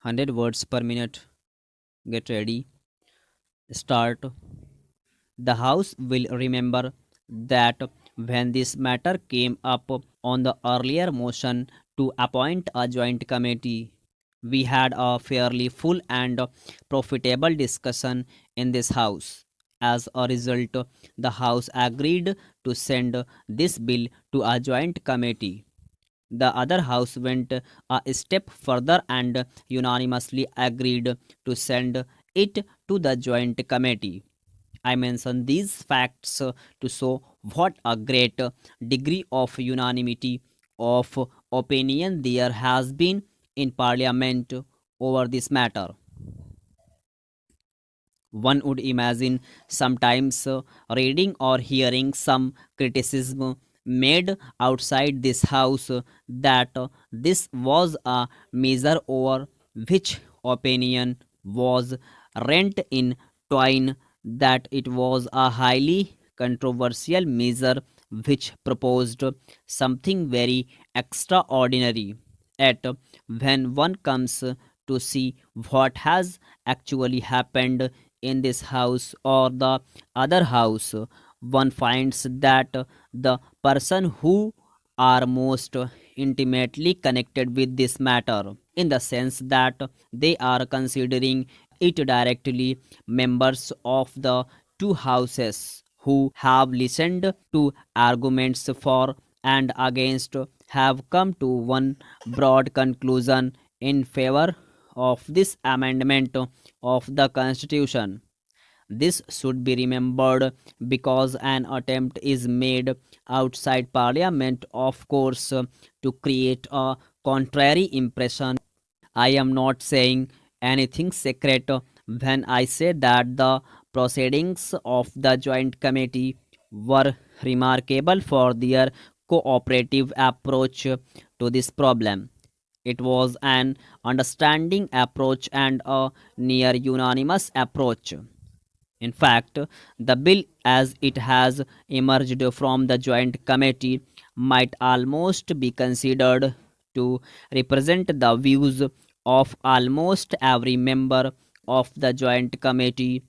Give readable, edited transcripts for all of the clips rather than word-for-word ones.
100 words per minute. Get ready. Start. The House will remember that when this matter came up on the earlier motion to appoint a joint committee, we had a fairly full and profitable discussion in this House. As a result, the House agreed to send this bill to a joint committee. The other house went a step further and unanimously agreed to send it to the joint committee. I mention these facts to show what a great degree of unanimity of opinion there has been in Parliament over this matter. One would imagine sometimes reading or hearing some criticism made outside this house that this was a measure over which opinion was rent in twain, that it was a highly controversial measure which proposed something very extraordinary. Yet, when one comes to see what has actually happened in this house or the other house, one finds that the person who are most intimately connected with this matter, in the sense that they are considering it directly, members of the two houses who have listened to arguments for and against, have come to one broad conclusion in favor of this amendment of the Constitution. This should be remembered because an attempt is made outside Parliament, of course, to create a contrary impression. I am not saying anything secret when I say that the proceedings of the Joint Committee were remarkable for their cooperative approach to this problem. It was an understanding approach and a near unanimous approach. In fact, the bill as it has emerged from the Joint Committee might almost be considered to represent the views of almost every member of the Joint Committee,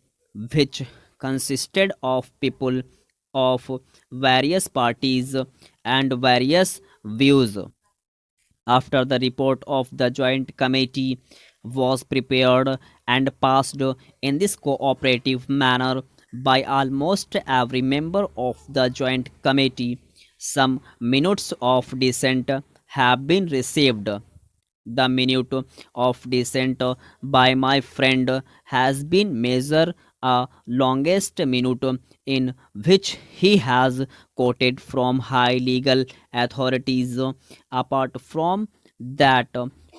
which consisted of people of various parties and various views. After the report of the Joint Committee was prepared and passed in this cooperative manner by almost every member of the Joint Committee, some minutes of dissent have been received. The minute of dissent by my friend has been measured a longest minute in which he has quoted from high legal authorities. Apart from that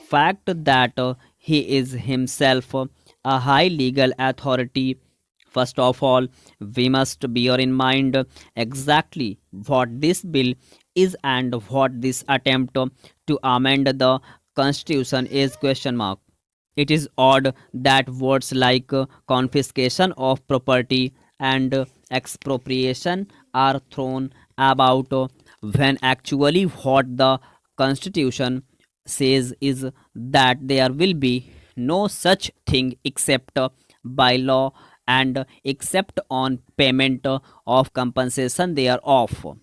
fact that he is himself a high legal authority, first of all, we must bear in mind exactly what this bill is and what this attempt to amend the constitution is question mark. It is odd that words like confiscation of property and expropriation are thrown about when actually what the constitution says is that there will be no such thing except by law and except on payment of compensation thereof.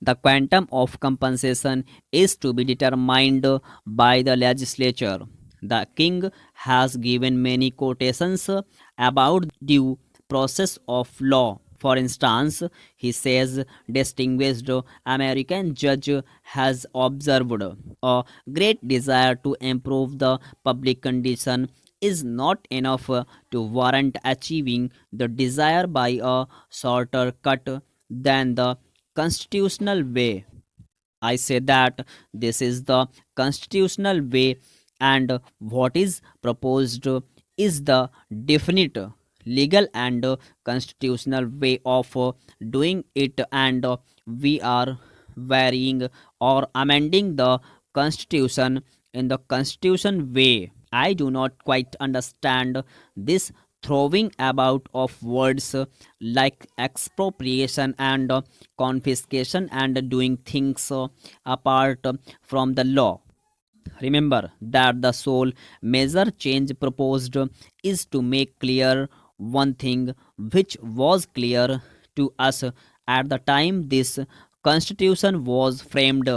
The quantum of compensation is to be determined by the legislature. The king has given many quotations about due process of law. For instance, he says distinguished American judge has observed a great desire to improve the public condition is not enough to warrant achieving the desire by a shorter cut than the constitutional way. I say that this is the constitutional way, and what is proposed is the definite legal and constitutional way of doing it, and we are varying or amending the constitution in the constitution way. I do not quite understand this throwing about of words like expropriation and confiscation and doing things apart from the law. Remember that the sole major change proposed is to make clear one thing which was clear to us at the time this constitution was framed.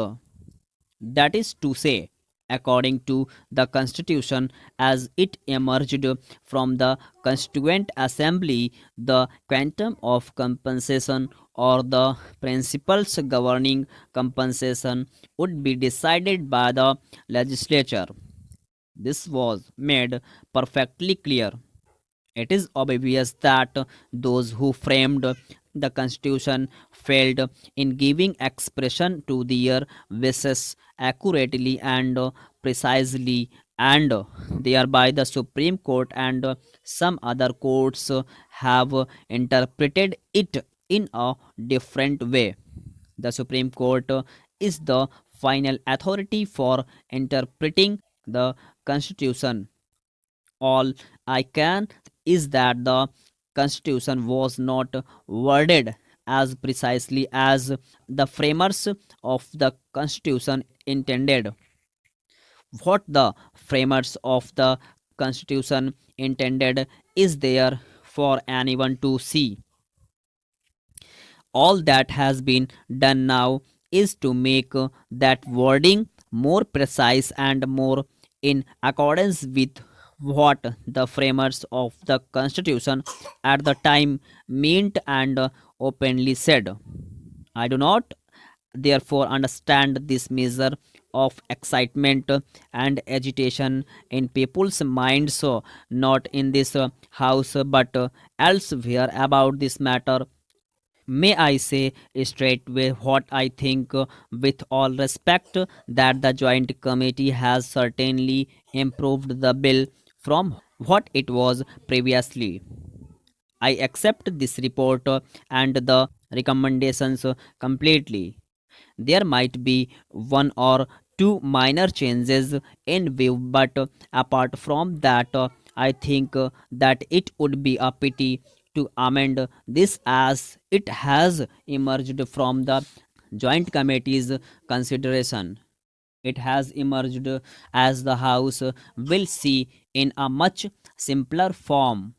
That is to say, according to the Constitution as it emerged from the Constituent Assembly, the quantum of compensation or the principles governing compensation would be decided by the legislature. This was made perfectly clear. It is obvious that those who framed the Constitution failed in giving expression to their wishes accurately and precisely, and thereby the Supreme Court and some other courts have interpreted it in a different way. The Supreme Court is the final authority for interpreting the Constitution. All I can is that the Constitution was not worded as precisely as the framers of the Constitution intended. What the framers of the Constitution intended is there for anyone to see. All that has been done now is to make that wording more precise and more in accordance with what the framers of the Constitution at the time meant and openly said. I do not therefore understand this measure of excitement and agitation in people's minds, so not in this house but elsewhere about this matter. May I say straightway what I think, with all respect, that the Joint Committee has certainly improved the bill from what it was previously. I accept this report and the recommendations completely. There might be one or two minor changes in view, but apart from that, I think that it would be a pity to amend this as it has emerged from the Joint Committee's consideration. It has emerged, as the House will see, in a much simpler form.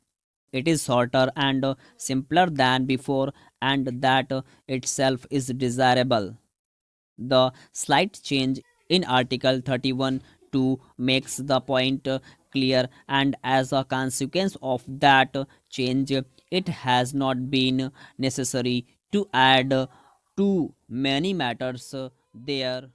It is shorter and simpler than before, and that itself is desirable. The slight change in Article 31 to makes the point clear, and as a consequence of that change, it has not been necessary to add too many matters there.